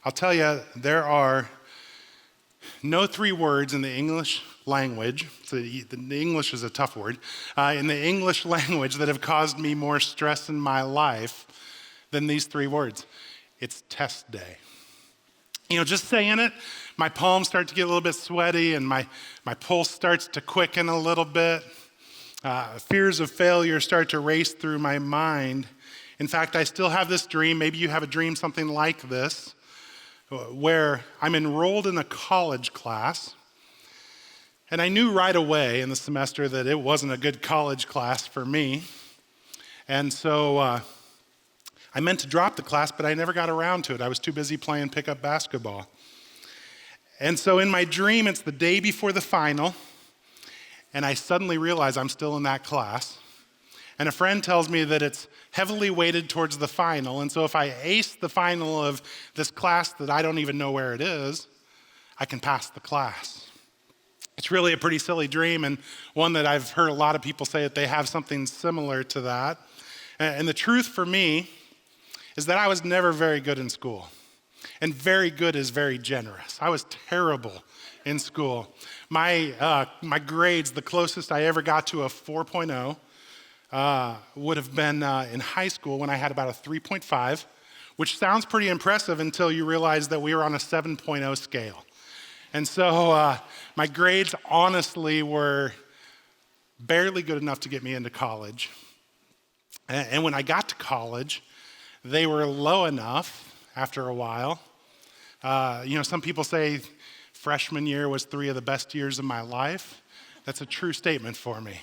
I'll tell you, there are no three words in the English language, so the English is a tough word, in the English language that have caused me more stress in my life than these three words. It's test day. You know, just saying it, my palms start to get a little bit sweaty and my pulse starts to quicken a little bit. Fears of failure start to race through my mind. In fact, I still have this dream, maybe you have a dream something like this, where I'm enrolled in a college class, and I knew right away in the semester that it wasn't a good college class for me. And so I meant to drop the class, but I never got around to it. I was too busy playing pickup basketball. And so in my dream, it's the day before the final, and I suddenly realize I'm still in that class. And a friend tells me that it's heavily weighted towards the final, and so if I ace the final of this class that I don't even know where it is, I can pass the class. It's really a pretty silly dream, and one that I've heard a lot of people say that they have something similar to that. And the truth for me is that I was never very good in school. And very good is very generous. I was terrible in school. My grades, the closest I ever got to a 4.0, would have been in high school when I had about a 3.5, which sounds pretty impressive until you realize that we were on a 7.0 scale. And so my grades honestly were barely good enough to get me into college. And when I got to college, they were low enough after a while. Some people say freshman year was 3 of the best years of my life. That's a true statement for me.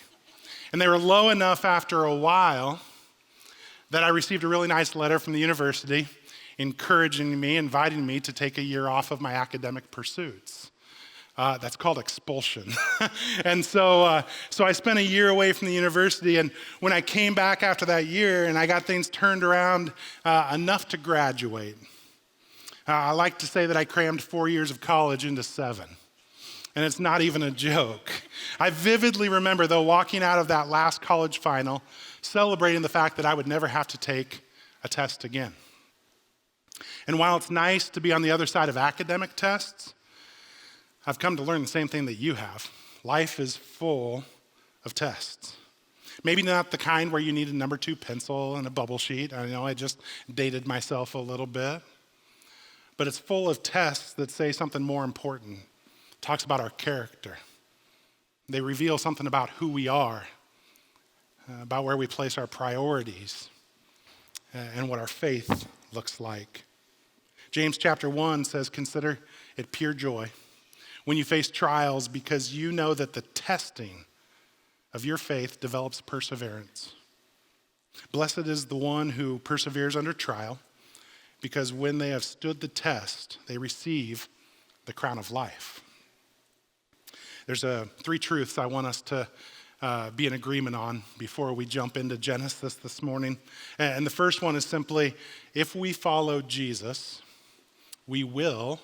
And they were low enough after a while that I received a really nice letter from the university encouraging me, inviting me to take a year off of my academic pursuits. That's called expulsion. And so I spent a year away from the university, and when I came back after that year and I got things turned around enough to graduate, I like to say that I crammed 4 years of college into 7. And it's not even a joke. I vividly remember, though, walking out of that last college final, celebrating the fact that I would never have to take a test again. And while it's nice to be on the other side of academic tests, I've come to learn the same thing that you have. Life is full of tests. Maybe not the kind where you need a number 2 pencil and a bubble sheet. I know I just dated myself a little bit. But it's full of tests that say something more important. It talks about our character. They reveal something about who we are, about where we place our priorities, and what our faith looks like. James chapter 1 says, "Consider it pure joy when you face trials, because you know that the testing of your faith develops perseverance. Blessed is the one who perseveres under trial, because when they have stood the test, they receive the crown of life." There's 3 truths I want us to be in agreement on before we jump into Genesis this morning. And the first one is simply, if we follow Jesus, we will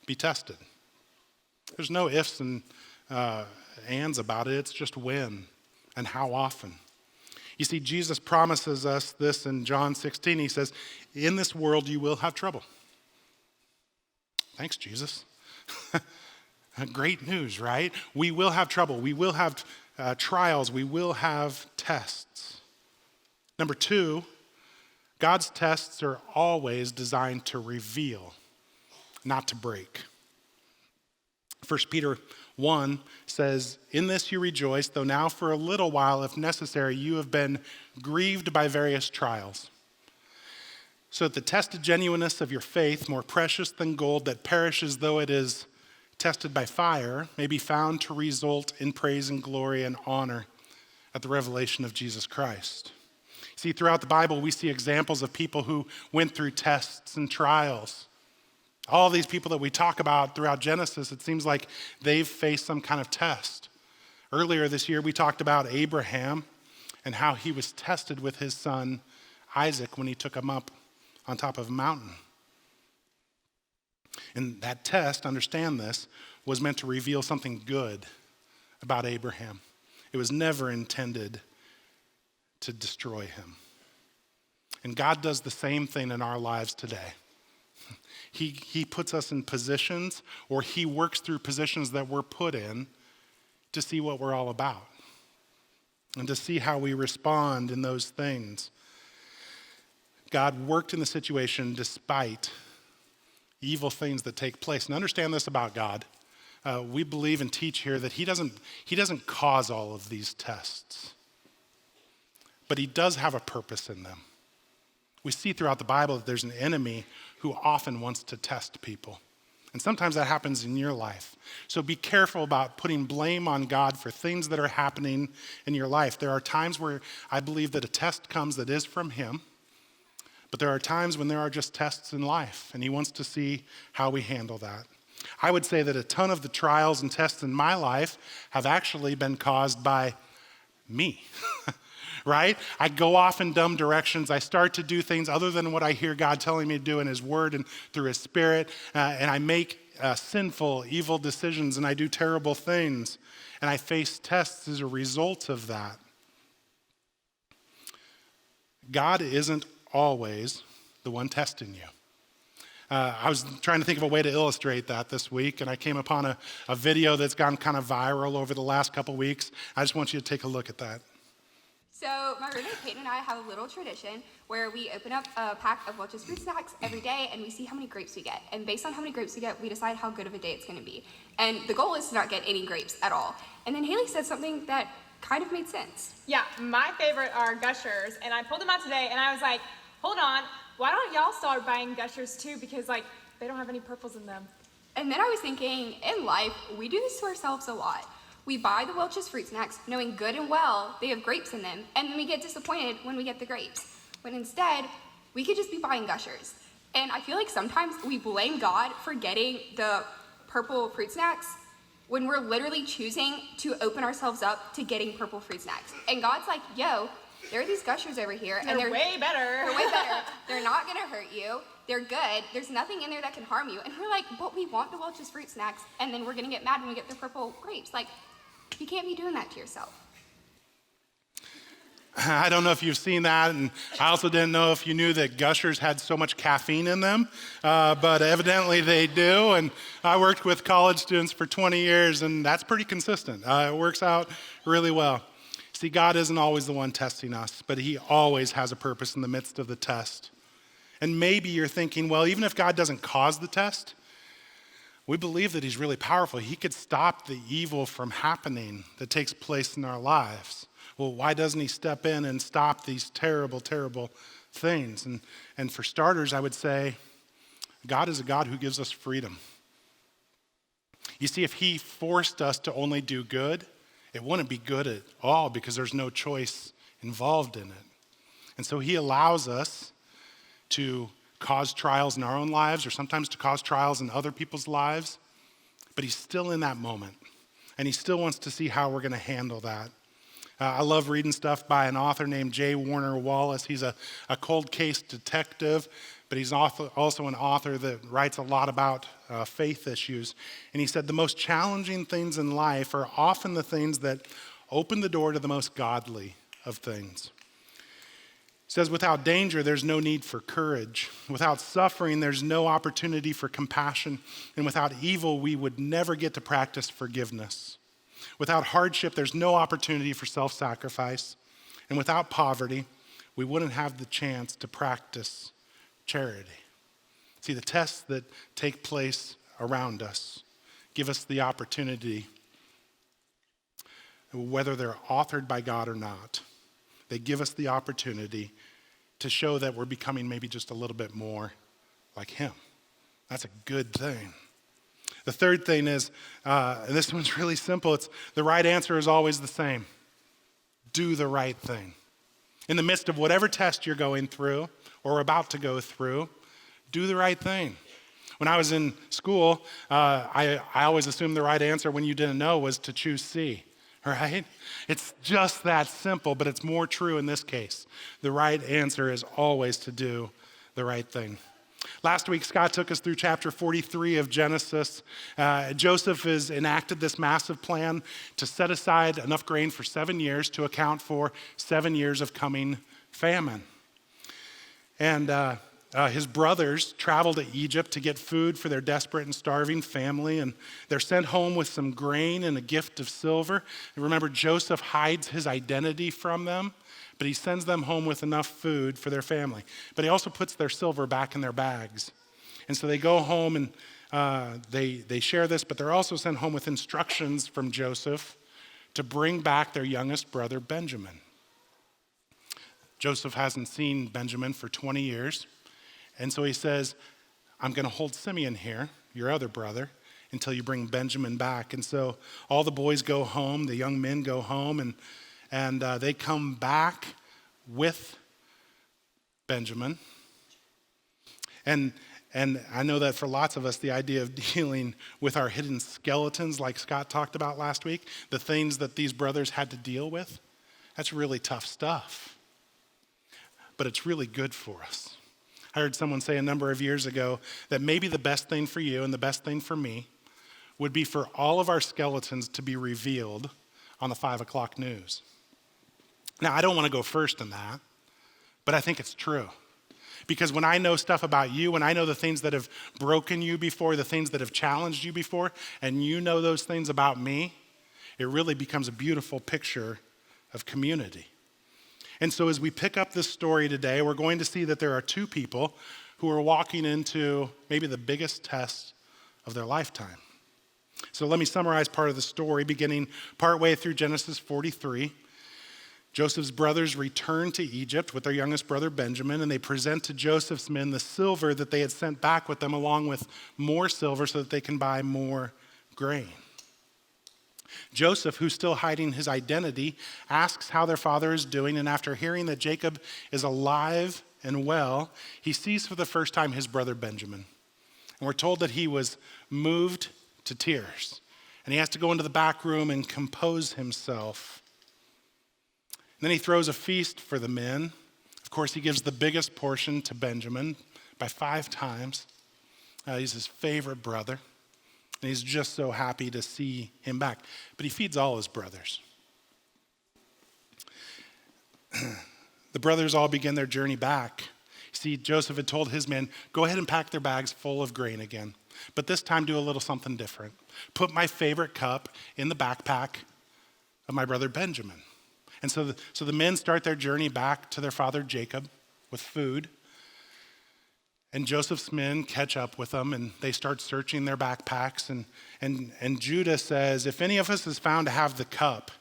be tested. There's no ifs and ands about it. It's just when and how often. You see, Jesus promises us this in John 16. He says, "In this world you will have trouble." Thanks, Jesus. Great news, right? We will have trouble. We will have trials. We will have tests. Number 2, God's tests are always designed to reveal, not to break. 1 Peter 1 says, "In this you rejoice, though now for a little while, if necessary, you have been grieved by various trials, so that the tested genuineness of your faith, more precious than gold that perishes though it is tested by fire, may be found to result in praise and glory and honor at the revelation of Jesus Christ." See, throughout the Bible, we see examples of people who went through tests and trials. All these people that we talk about throughout Genesis, it seems like they've faced some kind of test. Earlier this year, we talked about Abraham and how he was tested with his son Isaac when he took him up on top of a mountain. And that test, understand this, was meant to reveal something good about Abraham. It was never intended to destroy him. And God does the same thing in our lives today. He puts us in positions, or he works through positions that we're put in to see what we're all about and to see how we respond in those things. God worked in the situation despite evil things that take place. And understand this about God. We believe and teach here that he doesn't cause all of these tests, but he does have a purpose in them. We see throughout the Bible that there's an enemy who often wants to test people. And sometimes that happens in your life. So be careful about putting blame on God for things that are happening in your life. There are times where I believe that a test comes that is from him, but there are times when there are just tests in life, and he wants to see how we handle that. I would say that a ton of the trials and tests in my life have actually been caused by me. Right? I go off in dumb directions. I start to do things other than what I hear God telling me to do in his word and through his spirit. And I make sinful, evil decisions, and I do terrible things. And I face tests as a result of that. God isn't always the one testing you. I was trying to think of a way to illustrate that this week, and I came upon a video that's gone kind of viral over the last couple weeks. I just want you to take a look at that. So my roommate Peyton and I have a little tradition where we open up a pack of Welch's fruit snacks every day and we see how many grapes we get. And based on how many grapes we get, we decide how good of a day it's going to be. And the goal is to not get any grapes at all. And then Haley said something that kind of made sense. Yeah, my favorite are Gushers, and I pulled them out today and I was like, hold on, why don't y'all start buying Gushers too? Because they don't have any purples in them. And then I was thinking, in life, we do this to ourselves a lot. We buy the Welch's fruit snacks knowing good and well they have grapes in them, and then we get disappointed when we get the grapes. When instead, we could just be buying Gushers. And I feel like sometimes we blame God for getting the purple fruit snacks when we're literally choosing to open ourselves up to getting purple fruit snacks. And God's like, yo, there are these Gushers over here. They're way better. They're way better. They're not gonna hurt you. They're good. There's nothing in there that can harm you. And we're like, but we want the Welch's fruit snacks, and then we're gonna get mad when we get the purple grapes. You can't be doing that to yourself. I don't know if you've seen that, and I also didn't know if you knew that Gushers had so much caffeine in them, but evidently they do, and I worked with college students for 20 years, and that's pretty consistent. It works out really well. See, God isn't always the one testing us, but he always has a purpose in the midst of the test. And maybe you're thinking, well, even if God doesn't cause the test, we believe that he's really powerful. He could stop the evil from happening that takes place in our lives. Well, why doesn't he step in and stop these terrible, terrible things? And for starters, I would say, God is a God who gives us freedom. You see, if he forced us to only do good, it wouldn't be good at all because there's no choice involved in it. And so he allows us to cause trials in our own lives or sometimes to cause trials in other people's lives, but he's still in that moment, and he still wants to see how we're going to handle that. I love reading stuff by an author named J. Warner Wallace. He's a cold case detective, but he's also an author that writes a lot about faith issues. And he said the most challenging things in life are often the things that open the door to the most godly of things. He says, without danger, there's no need for courage. Without suffering, there's no opportunity for compassion. And without evil, we would never get to practice forgiveness. Without hardship, there's no opportunity for self-sacrifice. And without poverty, we wouldn't have the chance to practice charity. See, the tests that take place around us give us the opportunity, whether they're authored by God or not, they give us the opportunity to show that we're becoming maybe just a little bit more like him. That's a good thing. The third thing is, and this one's really simple, it's the right answer is always the same. Do the right thing. In the midst of whatever test you're going through or about to go through, do the right thing. When I was in school, I always assumed the right answer when you didn't know was to choose C. Right? It's just that simple, but it's more true in this case. The right answer is always to do the right thing. Last week, Scott took us through chapter 43 of Genesis. Joseph has enacted this massive plan to set aside enough grain for 7 years to account for 7 years of coming famine. And His brothers travel to Egypt to get food for their desperate and starving family, and they're sent home with some grain and a gift of silver. And remember, Joseph hides his identity from them, but he sends them home with enough food for their family. But he also puts their silver back in their bags. And so they go home and they share this, but they're also sent home with instructions from Joseph to bring back their youngest brother, Benjamin. Joseph hasn't seen Benjamin for 20 years. And so he says, I'm going to hold Simeon here, your other brother, until you bring Benjamin back. And so all the boys go home, the young men go home, and they come back with Benjamin. And I know that for lots of us, the idea of dealing with our hidden skeletons, like Scott talked about last week, the things that these brothers had to deal with, that's really tough stuff. But it's really good for us. I heard someone say a number of years ago that maybe the best thing for you and the best thing for me would be for all of our skeletons to be revealed on the 5 o'clock news. Now, I don't want to go first in that, but I think it's true. Because when I know stuff about you, when I know the things that have broken you before, the things that have challenged you before, and you know those things about me, it really becomes a beautiful picture of community. And so as we pick up this story today, we're going to see that there are two people who are walking into maybe the biggest test of their lifetime. So let me summarize part of the story, beginning partway through Genesis 43. Joseph's brothers return to Egypt with their youngest brother Benjamin, and they present to Joseph's men the silver that they had sent back with them, along with more silver so that they can buy more grain. Joseph, who's still hiding his identity, asks how their father is doing, and after hearing that Jacob is alive and well, he sees for the first time his brother Benjamin. And we're told that he was moved to tears, and he has to go into the back room and compose himself. And then he throws a feast for the men. Of course, he gives the biggest portion to Benjamin by 5 times. He's his favorite brother. And he's just so happy to see him back. But he feeds all his brothers. The brothers all begin their journey back. See, Joseph had told his men, go ahead and pack their bags full of grain again. But this time do a little something different. Put my favorite cup in the backpack of my brother Benjamin. And so the men start their journey back to their father Jacob with food. And Joseph's men catch up with them, and they start searching their backpacks. And Judah says, if any of us is found to have the cup,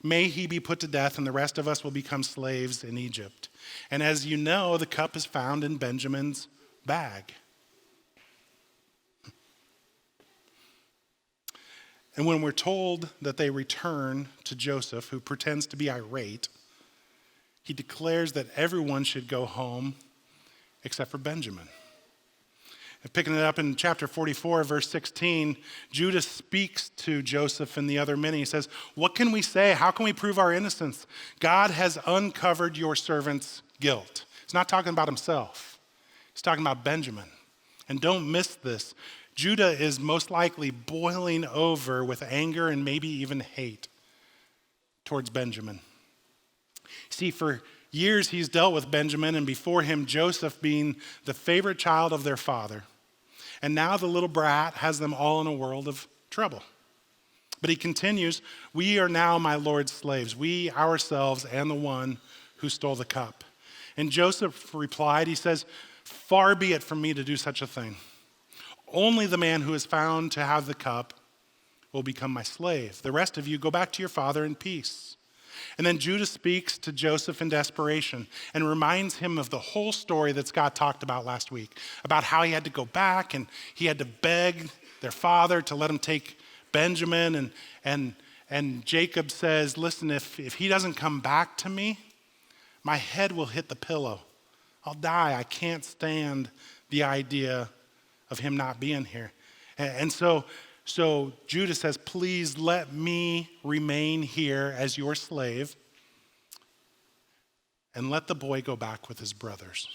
may he be put to death, and the rest of us will become slaves in Egypt. And as you know, the cup is found in Benjamin's bag. And when we're told that they return to Joseph, who pretends to be irate, he declares that everyone should go home except for Benjamin. And picking it up in chapter 44, verse 16, Judah speaks to Joseph and the other men. He says, what can we say? How can we prove our innocence? God has uncovered your servant's guilt. He's not talking about himself. He's talking about Benjamin. And don't miss this. Judah is most likely boiling over with anger and maybe even hate towards Benjamin. See, for years he's dealt with Benjamin, and before him Joseph being the favorite child of their father. And now the little brat has them all in a world of trouble. But he continues, we are now my Lord's slaves, we ourselves and the one who stole the cup. And Joseph replied, he says, far be it from me to do such a thing. Only the man who is found to have the cup will become my slave. The rest of you go back to your father in peace. And then Judah speaks to Joseph in desperation and reminds him of the whole story that Scott talked about last week, about how he had to go back and he had to beg their father to let him take Benjamin. And Jacob says, listen, if he doesn't come back to me, my head will hit the pillow. I'll die. I can't stand the idea of him not being here. And so Judah says, please let me remain here as your slave and let the boy go back with his brothers.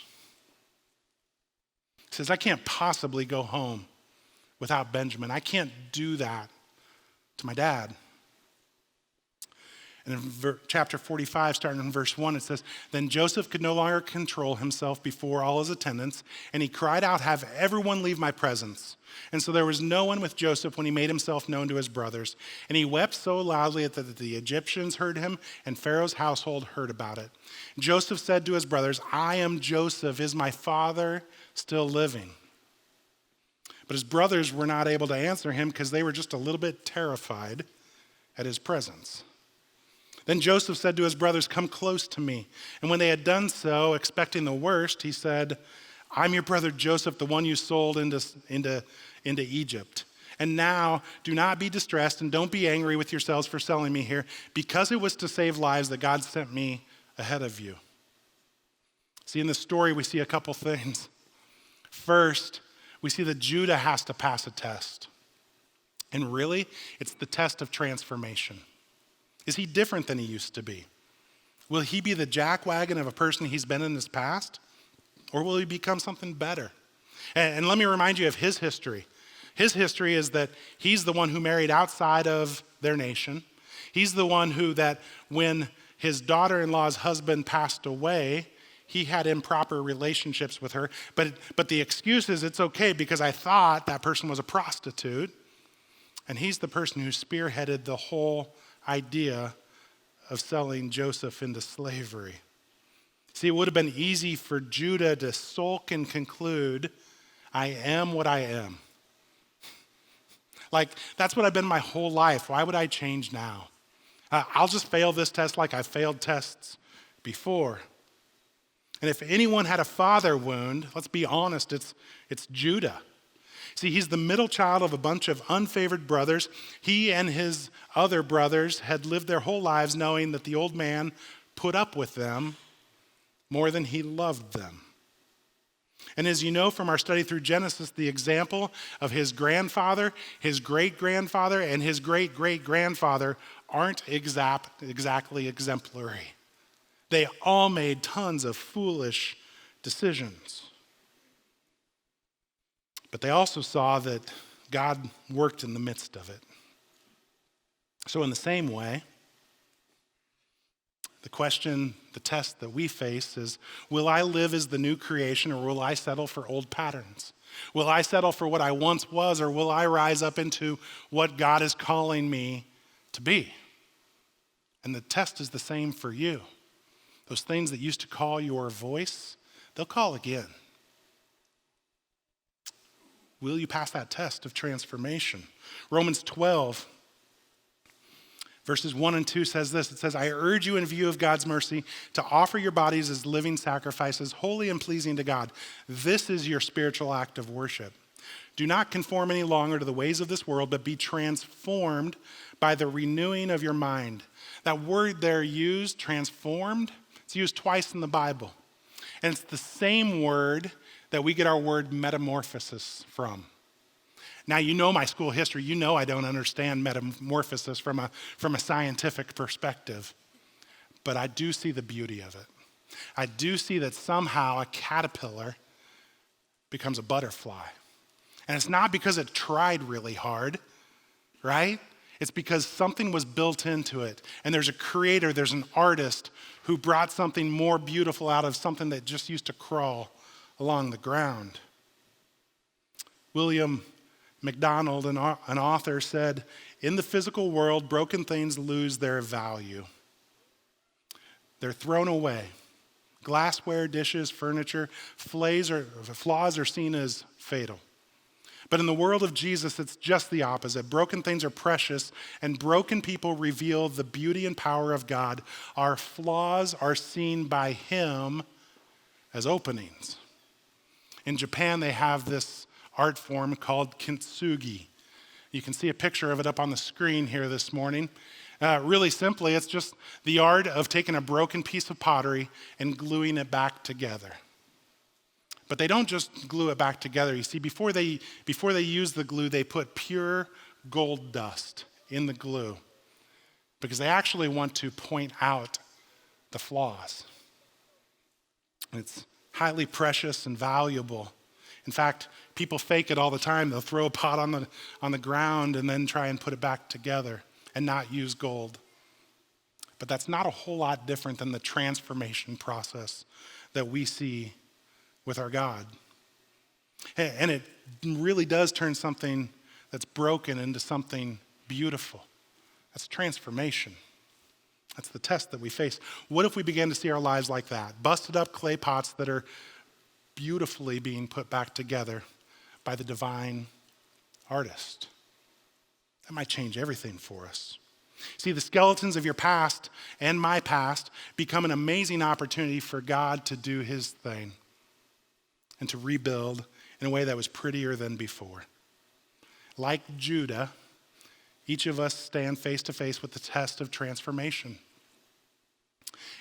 He says, I can't possibly go home without Benjamin. I can't do that to my dad. And in chapter 45, starting in verse 1, it says, "Then Joseph could no longer control himself before all his attendants, and he cried out, 'Have everyone leave my presence.' And so there was no one with Joseph when he made himself known to his brothers. And he wept so loudly that the Egyptians heard him, and Pharaoh's household heard about it. Joseph said to his brothers, 'I am Joseph. Is my father still living?' But his brothers were not able to answer him because they were just a little bit terrified at his presence. Then Joseph said to his brothers, 'Come close to me.' And when they had done so, expecting the worst, he said, 'I'm your brother Joseph, the one you sold into Egypt. And now do not be distressed and don't be angry with yourselves for selling me here, because it was to save lives that God sent me ahead of you.'" See, in this story, we see a couple things. First, we see that Judah has to pass a test. And really, it's the test of transformation. Is he different than he used to be? Will he be the jackwagon of a person he's been in his past? Or will he become something better? And let me remind you of his history. His history is that he's the one who married outside of their nation. He's the one who, that when his daughter-in-law's husband passed away, he had improper relationships with her. But the excuse is, it's okay because I thought that person was a prostitute. And he's the person who spearheaded the whole idea of selling Joseph into slavery. See, it would have been easy for Judah to sulk and conclude, "I am what I am." Like, that's what I've been my whole life. Why would I change now? I'll just fail this test like I've failed tests before. And if anyone had a father wound, let's be honest, it's Judah. See, he's the middle child of a bunch of unfavored brothers. He and his other brothers had lived their whole lives knowing that the old man put up with them more than he loved them. And as you know from our study through Genesis, the example of his grandfather, his great-grandfather, and his great-great-grandfather aren't exactly exemplary. They all made tons of foolish decisions. But they also saw that God worked in the midst of it. So in the same way, the question, the test that we face is, will I live as the new creation or will I settle for old patterns? Will I settle for what I once was or will I rise up into what God is calling me to be? And the test is the same for you. Those things that used to call your voice, they'll call again. Will you pass that test of transformation? Romans 12, verses 1 and 2 says this. It says, "I urge you in view of God's mercy to offer your bodies as living sacrifices, holy and pleasing to God. This is your spiritual act of worship. Do not conform any longer to the ways of this world, but be transformed by the renewing of your mind." That word there used, transformed, it's used twice in the Bible. And it's the same word that we get our word metamorphosis from. Now, you know my school history. You know I don't understand metamorphosis from a scientific perspective. But I do see the beauty of it. I do see that somehow a caterpillar becomes a butterfly. And it's not because it tried really hard, right? It's because something was built into it. And there's a creator, there's an artist who brought something more beautiful out of something that just used to crawl along the ground. William MacDonald, an author, said, "In the physical world, broken things lose their value. They're thrown away. Glassware, dishes, furniture, flaws are seen as fatal. But in the world of Jesus, it's just the opposite. Broken things are precious, and broken people reveal the beauty and power of God. Our flaws are seen by Him as openings." In Japan, they have this art form called Kinsugi. You can see a picture of it up on the screen here this morning. Really simply, it's just the art of taking a broken piece of pottery and gluing it back together. But they don't just glue it back together. You see, before they use the glue, they put pure gold dust in the glue because they actually want to point out the flaws. It's highly precious and valuable. In fact, people fake it all the time. They'll throw a pot on the ground and then try and put it back together and not use gold. But that's not a whole lot different than the transformation process that we see with our God. And it really does turn something that's broken into something beautiful. That's transformation. That's the test that we face. What if we began to see our lives like that? Busted up clay pots that are beautifully being put back together by the divine artist. That might change everything for us. See, the skeletons of your past and my past become an amazing opportunity for God to do his thing and to rebuild in a way that was prettier than before. Like Judah, each of us stand face to face with the test of transformation.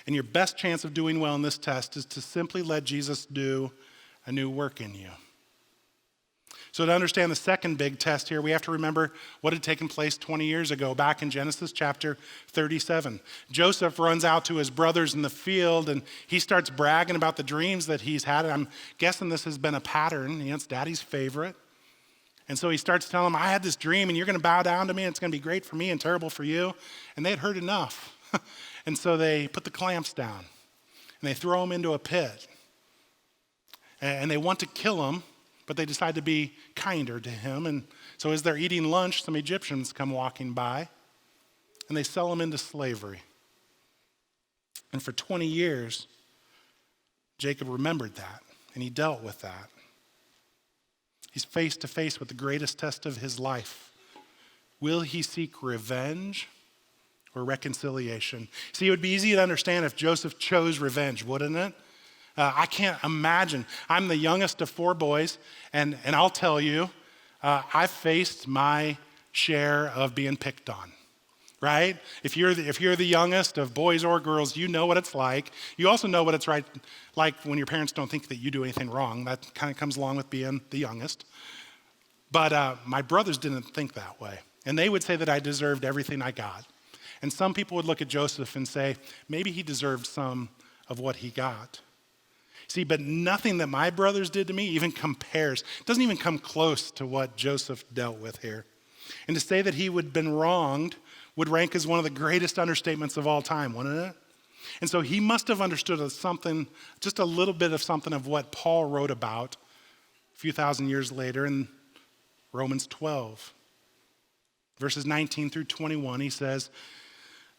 And your best chance of doing well in this test is to simply let Jesus do a new work in you. So to understand the second big test here, we have to remember what had taken place 20 years ago, back in Genesis chapter 37. Joseph runs out to his brothers in the field, and he starts bragging about the dreams that he's had. I'm guessing this has been a pattern. It's daddy's favorite. And so he starts telling them, I had this dream, and you're going to bow down to me, and it's going to be great for me and terrible for you. And they had heard enough. And so they put the clamps down, and they throw him into a pit. And they want to kill him, but they decide to be kinder to him. And so as they're eating lunch, some Egyptians come walking by, and they sell him into slavery. And for 20 years, Jacob remembered that, and he dealt with that. He's face to face with the greatest test of his life. Will he seek revenge or reconciliation? See, it would be easy to understand if Joseph chose revenge, wouldn't it? I can't imagine. I'm the youngest of 4 boys, and I'll tell you, I've faced my share of being picked on, right? If you're the youngest of boys or girls, you know what it's like. You also know what it's like when your parents don't think that you do anything wrong. That kind of comes along with being the youngest. But my brothers didn't think that way, and they would say that I deserved everything I got. And some people would look at Joseph and say, maybe he deserved some of what he got. See, but nothing that my brothers did to me even compares. It doesn't even come close to what Joseph dealt with here. And to say that he would have been wronged would rank as one of the greatest understatements of all time, wouldn't it? And so he must have understood something, just a little bit of something of what Paul wrote about a few thousand years later in Romans 12. Verses 19 through 21, he says,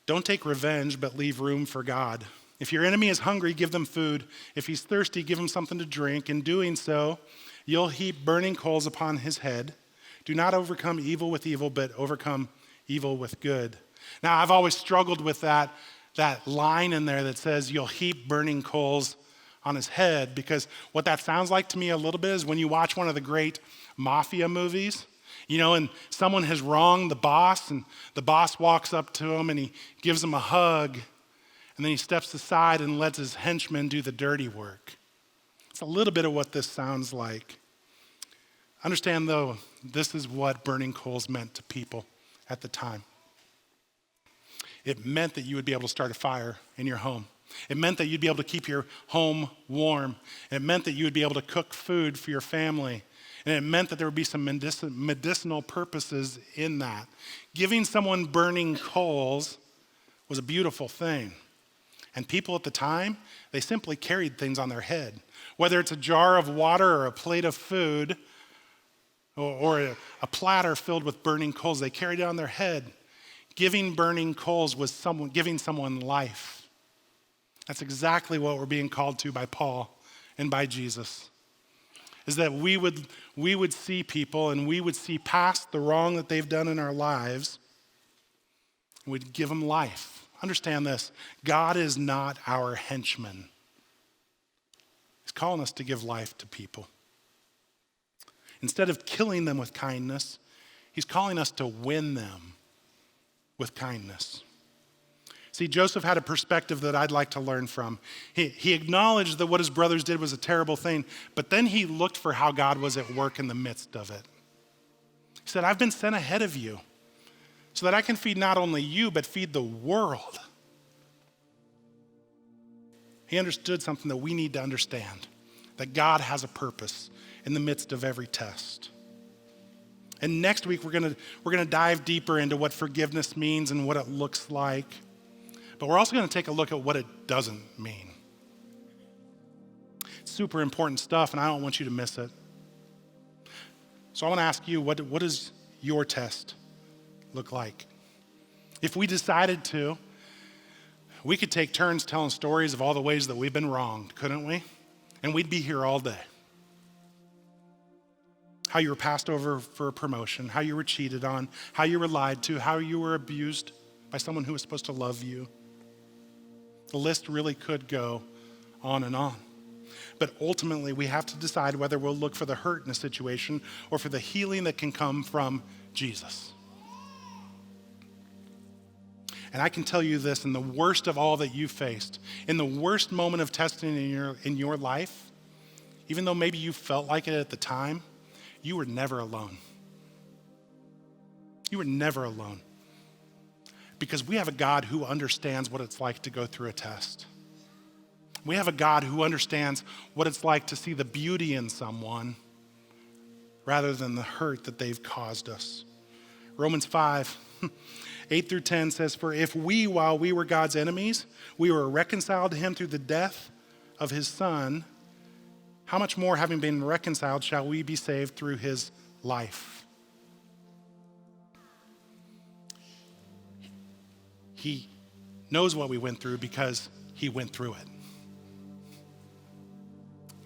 don't take revenge, but leave room for God. If your enemy is hungry, give them food. If he's thirsty, give him something to drink. In doing so, you'll heap burning coals upon his head. Do not overcome evil with evil, but overcome evil with good. Now, I've always struggled with that line in there that says you'll heap burning coals on his head, because what that sounds like to me a little bit is when you watch one of the great mafia movies, and someone has wronged the boss, and the boss walks up to him and he gives him a hug. And then he steps aside and lets his henchmen do the dirty work. It's a little bit of what this sounds like. Understand, though, this is what burning coals meant to people at the time. It meant that you would be able to start a fire in your home. It meant that you'd be able to keep your home warm. It meant that you would be able to cook food for your family. And it meant that there would be some medicinal purposes in that. Giving someone burning coals was a beautiful thing. And people at the time, they simply carried things on their head. Whether it's a jar of water or a plate of food or a platter filled with burning coals, they carried it on their head. Giving burning coals was giving someone life. That's exactly what we're being called to by Paul and by Jesus. Is that we would see people and we would see past the wrong that they've done in our lives, and we'd give them life. Understand this, God is not our henchman. He's calling us to give life to people. Instead of killing them with kindness, he's calling us to win them with kindness. See, Joseph had a perspective that I'd like to learn from. He acknowledged that what his brothers did was a terrible thing, but then he looked for how God was at work in the midst of it. He said, I've been sent ahead of you so that I can feed not only you, but feed the world. He understood something that we need to understand, that God has a purpose in the midst of every test. And next week, we're gonna dive deeper into what forgiveness means and what it looks like. But we're also going to take a look at what it doesn't mean. It's super important stuff, and I don't want you to miss it. So I want to ask you, what does your test look like? If we decided to, we could take turns telling stories of all the ways that we've been wronged, couldn't we? And we'd be here all day. How you were passed over for a promotion, how you were cheated on, how you were lied to, how you were abused by someone who was supposed to love you. The list really could go on and on. But ultimately, we have to decide whether we'll look for the hurt in a situation or for the healing that can come from Jesus. And I can tell you this, in the worst of all that you faced, in the worst moment of testing in your life, even though maybe you felt like it at the time, you were never alone. You were never alone. Because we have a God who understands what it's like to go through a test. We have a God who understands what it's like to see the beauty in someone rather than the hurt that they've caused us. Romans 5, 8 through 10 says, "For if we, while we were God's enemies, we were reconciled to him through the death of his Son, how much more, having been reconciled, shall we be saved through his life?" He knows what we went through because he went through it.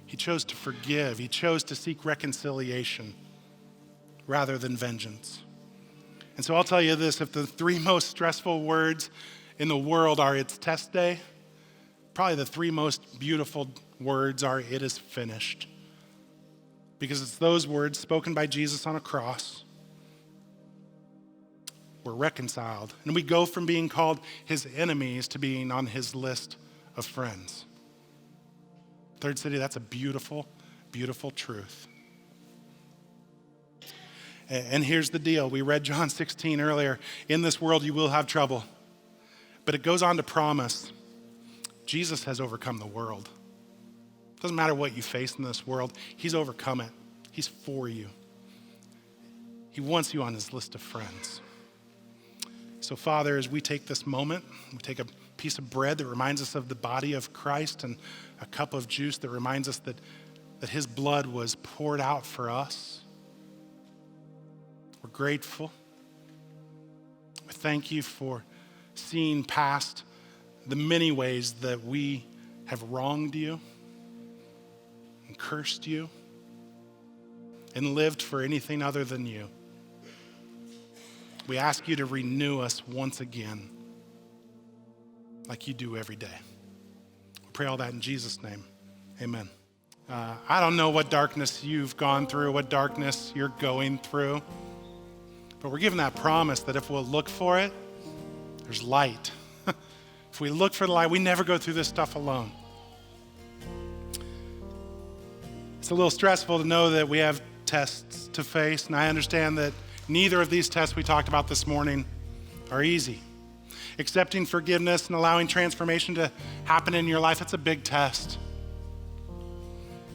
He chose to forgive. He chose to seek reconciliation rather than vengeance. And so I'll tell you this, if the three most stressful words in the world are "it's test day," probably the three most beautiful words are "it is finished." Because it's those words spoken by Jesus on a cross. We're reconciled. And we go from being called his enemies to being on his list of friends. Third City, that's a beautiful, beautiful truth. And here's the deal. We read John 16 earlier. In this world you will have trouble. But it goes on to promise, Jesus has overcome the world. It doesn't matter what you face in this world. He's overcome it. He's for you. He wants you on his list of friends. So Father, as we take this moment, we take a piece of bread that reminds us of the body of Christ and a cup of juice that reminds us that his blood was poured out for us. We're grateful. We thank you for seeing past the many ways that we have wronged you and cursed you and lived for anything other than you. We ask you to renew us once again like you do every day. We pray all that in Jesus' name. Amen. I don't know what darkness you've gone through, what darkness you're going through, but we're given that promise that if we'll look for it, there's light. If we look for the light, we never go through this stuff alone. It's a little stressful to know that we have tests to face, and I understand that neither of these tests we talked about this morning are easy. Accepting forgiveness and allowing transformation to happen in your life, it's a big test.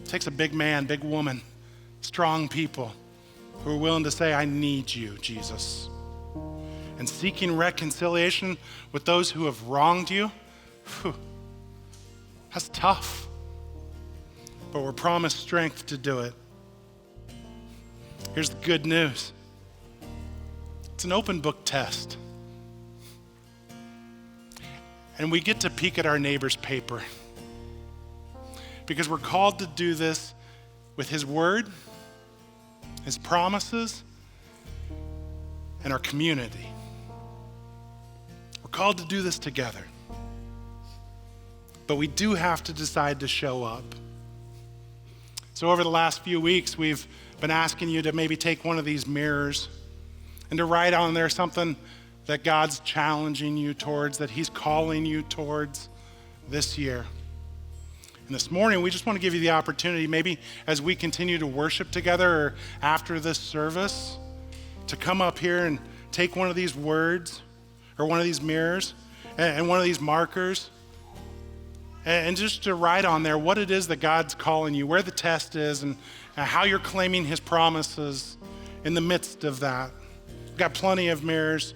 It takes a big man, big woman, strong people who are willing to say, "I need you, Jesus." And seeking reconciliation with those who have wronged you, that's tough. But we're promised strength to do it. Here's the good news. It's an open book test. And we get to peek at our neighbor's paper. Because we're called to do this with his word, his promises, and our community. We're called to do this together. But we do have to decide to show up. So over the last few weeks, we've been asking you to maybe take one of these mirrors and to write on there something that God's challenging you towards, that he's calling you towards this year. And this morning, we just want to give you the opportunity, maybe as we continue to worship together or after this service, to come up here and take one of these words or one of these mirrors and one of these markers and just to write on there what it is that God's calling you, where the test is, and how you're claiming his promises in the midst of that. We've got plenty of mirrors.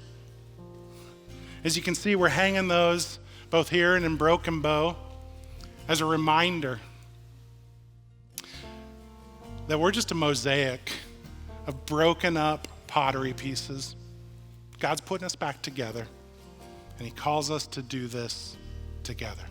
As you can see, we're hanging those both here and in Broken Bow, as a reminder that we're just a mosaic of broken up pottery pieces. God's putting us back together, and he calls us to do this together.